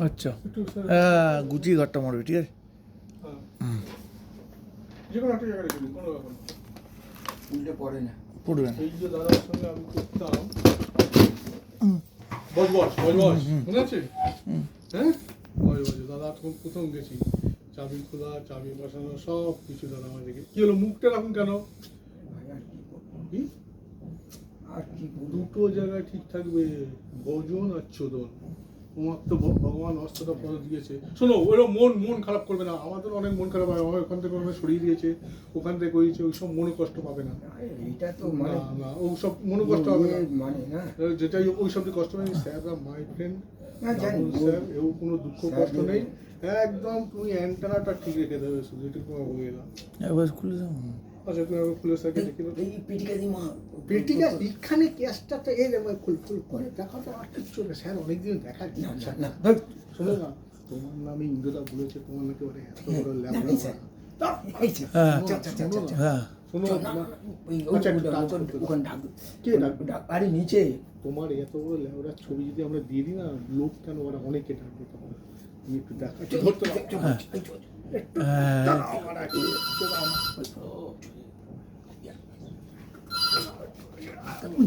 আচ্ছা হ্যাঁ গুছিয়ে ঘরটা মারবে ঠিক আছে যে কোনো একটা জায়গায় রেখে দিন, কোনো ব্যাপার না। উল্টে পড়ে না। পড়বে না এই যে দাদার সঙ্গে আমি করতাম বজবজ মনে আছে? হ্যাঁ বজবজ দাদা তখন প্রথম গেছি, চাবি খোলা চাবি বসানো সব কিছু দাদা আমার দেখে। কি হলো মুখটা এরকম কেন? কি আর কি দুটো জায়গায় ঠিক থাকবে, ভোজন আর চোদন। তোমার তো ভগবান অস্ত্রটা পরে দিয়েছে। শোনো ওইরকম মন খারাপ করবে না, আমাদের অনেক মন খারাপ হয়, আমার ওখান থেকে অনেক সরিয়ে দিয়েছে, ওখান থেকে করেছে, ওই সব মনে কষ্ট পাবে না। এটা তো না মানে না ও সব মনে কষ্ট হবে না, মানে না যেটাই ওই সব কষ্ট হবে। স্যাররা মাই ফ্রেন্ড, না জানি স্যার এও কোনো দুঃখ কষ্ট নেই, একদম তুমি অ্যান্টেনাটা ঠিক রেখে দেবে শুধু, এটুকু আমার বলে এলাম। একবার খুলে যাও আচ্ছা তুমি আগে খুলে স্যারকে দেখে দাও। এই পেটিকা দি মা পেটিকা এখানে ক্যাশটা তো এই ফুল করে দেখা তো আর কিচ্ছু না, স্যার অনেকদিন দেখা না দিচ্ছে না না। শোনো না, তোমার নামে ইন্দ্রদা বলেছে তোমার নাকি ওরা এত বড় ল্যাবড়া। এই যে হ্যাঁ হ্যাঁ শোনো ওই আচ্ছা, একটা কাজ করতে দাও। ওখানে ঢাক কে ডাকবে? আরে নিচে তোমার এত বড় ল্যাবড়ার ছবি যদি আমরা দিয়ে দিই না, লোক কেন ওরা অনেকে ডাকবে তখন। তুমি একটু দেখা একটু ধরতে দাও। একটু দাঁড়াও, আমার একটু একটু দাও না।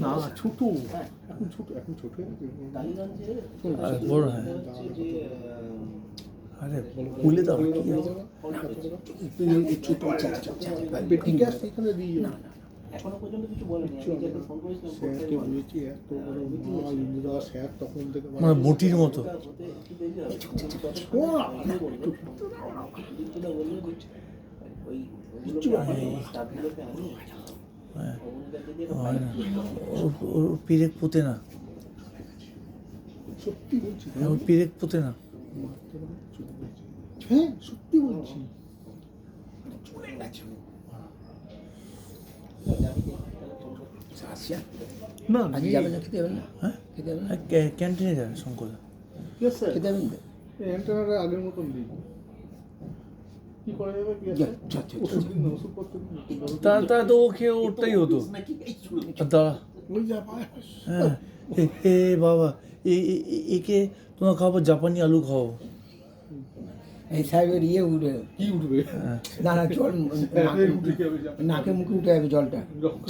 না ছোট, এখন ছোট হয়ে গেছে। বড় হ্যাঁ আরে খুলে দাও কি আছে? পেটিকা সেখানে দিয়ে না এখনো পর্যন্ত কিছু বলেনি। আমি যখন ফোন করেছিলাম স্যারকে বলেছি এত বড় মাল ইন্দ্রদা, স্যার তখন থেকে মানে বটির মতো হতে একটু দেরি হবে। কিন্তু বললেন ওই স্টাফগুলোকে আমি হ্যাঁ ওগুলোকে দিয়ে হয় না ওর পিরেক পোতে না সত্যি বলছি, ওর পিরেক পোতে না হ্যাঁ সত্যি বলছি। না আজ যাবেন না, খেতে যাবেন না হ্যাঁ খেতে যাবেন না ক্যান্টিনে যাবে শঙ্কর স্যার খেতে যাবেন তো অ্যান্টেনাটা আগের মতন দিই, কি করা যাবে? কি আছে? ওষুধ দিন না, ওষুধপত্র দিন না। তার তো ও খেয়ে ওরটাই হতো দাঁড়া ওই যা পায়। হ্যাঁ এ বাবা একে তোমার খাবো জাপানি আলু খাও এই সাহেবের ইয়ে উঠে কি উঠবে? না না জল উঠে কি হবে? নাকে মুখে উঠে যাবে জলটা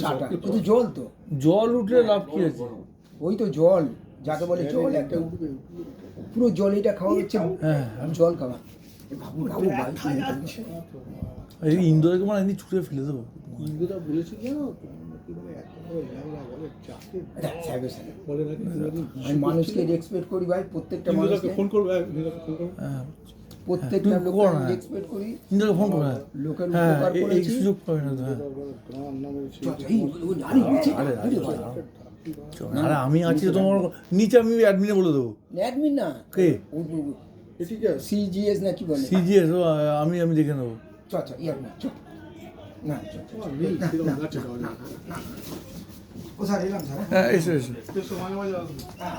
চাটা শুধু জল তো জল উঠলে লাভ কি আছে ওই তো জল যাকে বলে জল একটা উঠবে। পুরো জল এটা খাওয়া হচ্ছে হ্যাঁ জল খাওয়া বাবু বাবু এই ইন্দোরকে মানে এমনি ছুঁড়ে ফেলে দেবো ইন্দুদা বলেছে জানো, তোমার নাকি বলে এত বড় ল্যাবড়া বলে চাকরি সাহেবের সাথে বলে নাকি কোনোদিন আমি মানুষকে রেসপেক্ট করি ভাই প্রত্যেকটা ইন্দুদাকে মানুষকে ফোন করবে, ইন্দুদাকে ফোন করবে। হ্যাঁ প্রত্যেকটা তুমি লোককে করো আমি না। রেসপেক্ট করি ইন্দোরকে ফোন করো লোকের হ্যাঁ উপকার এই করেছি সুযোগ পাবে না তো হ্যাঁ গান নামের আরে আমি আছি তো তোমার নিচে আমি অ্যাডমিনে বলে দেবো অ্যাডমিন না কে ঠিক আছে। সিজিএস না কি বলে সিজিএস আমি দেখে নেবো চ চ ইয়ার না চ না চ ও স্যার এলাম স্যার হ্যাঁ এসো এসো মাঝে মাঝে আসবে। হ্যাঁ